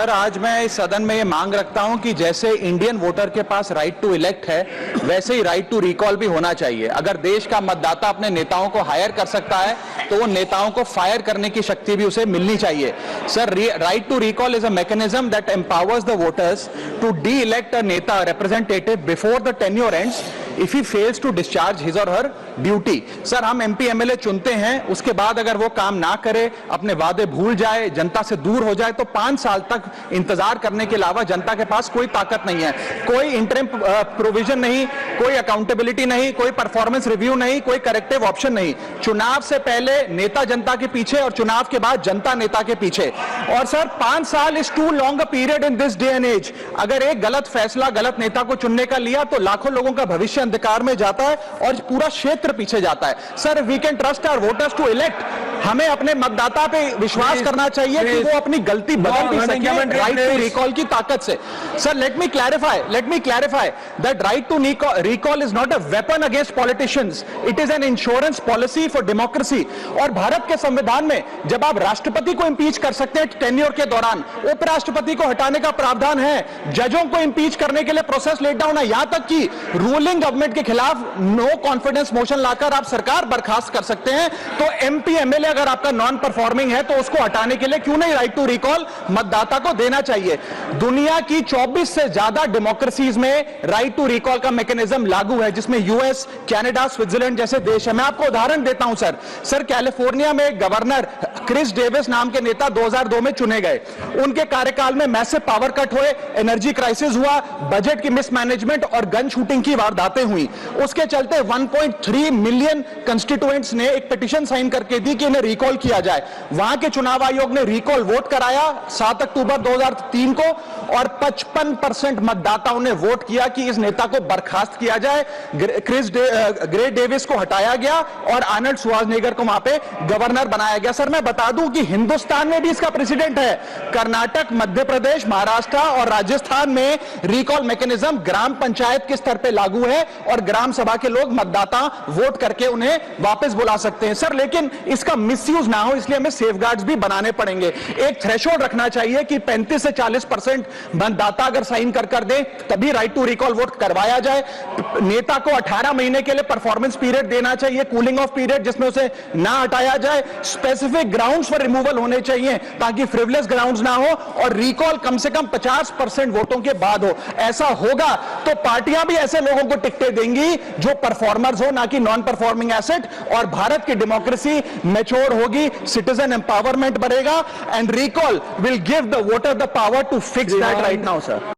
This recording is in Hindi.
सर, आज मैं इस सदन में ये मांग रखता हूं कि जैसे इंडियन वोटर के पास राइट टू इलेक्ट है, वैसे ही राइट टू रिकॉल भी होना चाहिए। अगर देश का मतदाता अपने नेताओं को हायर कर सकता है तो वो नेताओं को फायर करने की शक्ति भी उसे मिलनी चाहिए। Sir, right to recall is a mechanism that empowers the voters to de elect a नेता representative before the tenure ends if he fails to discharge his और हर ड्यूटी। सर, हम एमपी एमएलए चुनते हैं, उसके बाद अगर वो काम ना करे, अपने वादे भूल जाए, जनता से दूर हो जाए, तो 5 साल तक इंतजार करने के अलावा जनता के पास कोई ताकत नहीं है। कोई इंटरिम प्रोविजन नहीं, कोई अकाउंटेबिलिटी नहीं, कोई परफॉर्मेंस रिव्यू नहीं, कोई करेक्टिव ऑप्शन नहीं। चुनाव से पहले नेता जनता के पीछे और चुनाव के बाद जनता नेता के पीछे। और सर, 5 साल is too long a period in this day and age. अगर एक गलत फैसला गलत नेता को चुनने का लिया तो लाखों लोगों का भविष्य अंधकार में जाता है और पूरा क्षेत्र पीछे जाता है। Sir, we can trust our voters to elect. हमें अपने मतदाता पे विश्वास करना चाहिए कि वो अपनी गलती बदल भी सके राइट टू रिकॉल की ताकत से। Sir, let me clarify that right to recall is not a weapon against politicians, it is an insurance policy for democracy. और भारत के संविधान में जब आप राष्ट्रपति को इंपीच कर सकते हैं टेन्योर के दौरान, उपराष्ट्रपति को हटाने का प्रावधान है, जजों को इंपीच करने के लिए प्रोसेस लेट डाउन है, यहां तक कि रूलिंग गवर्नमेंट के खिलाफ नो कॉन्फिडेंस मोशन लाकर आप सरकार बर्खास्त कर सकते हैं। तो एमपी एमएलए अगर आपका नॉन परफॉर्मिंग है तो उसको हटाने के लिए क्यों नहीं राइट टू रिकॉल मतदाता को देना चाहिए। दुनिया की 24 से ज्यादा डेमोक्रेसीज में राइट टू रिकॉल का मैकेनिज्म लागू है, जिसमें यूएस, कनाडा, स्विट्जरलैंड जैसे देश है। मैं आपको उदाहरण देता हूं सर, कैलिफोर्निया में गवर्नर क्रिस डेविस नाम के नेता 2002 में चुने गए। उनके कार्यकाल में मैसिव पावर कट हुए, एनर्जी क्राइसिस हुआ, बजट की मिसमैनेजमेंट और गन शूटिंग की वारदातें हुई। उसके चलते 1.3 मिलियन कंस्टिट्यूएंट्स ने एक पिटीशन साइन करके दी कि इन्हें रिकॉल किया जाए। वहां के चुनाव आयोग ने रिकॉल वोट कराया 7 अक्टूबर 2003 को और 55% मतदाताओं ने वोट किया कि इस नेता को बर्खास्त किया जाए। ग्रे डेविस को हटाया गया और आर्नल्ड श्वार्ज़नेगर को वहां पे गवर्नर बनाया गया। सर, मैं बता दूं कि हिंदुस्तान में भी इसका प्रेसिडेंट है। कर्नाटक, मध्य प्रदेश, महाराष्ट्र और राजस्थान में रिकॉल मैकेनिज्म ग्राम पंचायत के स्तर पे लागू है और ग्राम सभा के लोग मतदाता वोट करके उन्हें वापस बुला सकते हैं। सर, लेकिन इसका मिसयूज ना हो, इसलिए हमें सेफगार्ड्स भी बनाने पड़ेंगे। एक थ्रेशोल्ड रखना चाहिए कि 35 से 40% मतदाता अगर साइन कर दे तभी राइट टू रिकॉल वोट करवाया जाए। नेता को 18 महीने के लिए परफॉर्मेंस पीरियड देना चाहिए, कूलिंग ऑफ पीरियड, जिसमें उसे ना हटाया जाए। स्पेसिफिक ग्राउंड्स फॉर रिमूवल होने चाहिए ताकि फ्रिवलेस ग्राउंड्स ना हो और रिकॉल कम से कम 50% वोटों के बाद हो। ऐसा होगा तो पार्टियां भी ऐसे लोगों को टिकटें देंगी जो परफॉर्मर्स हो, ना कि नॉन परफॉर्मिंग एसेट, और भारत की डेमोक्रेसी मैच्योर होगी, सिटीजन एम्पावरमेंट बढ़ेगा and recall will give the voter the power to fix that right now. Sir,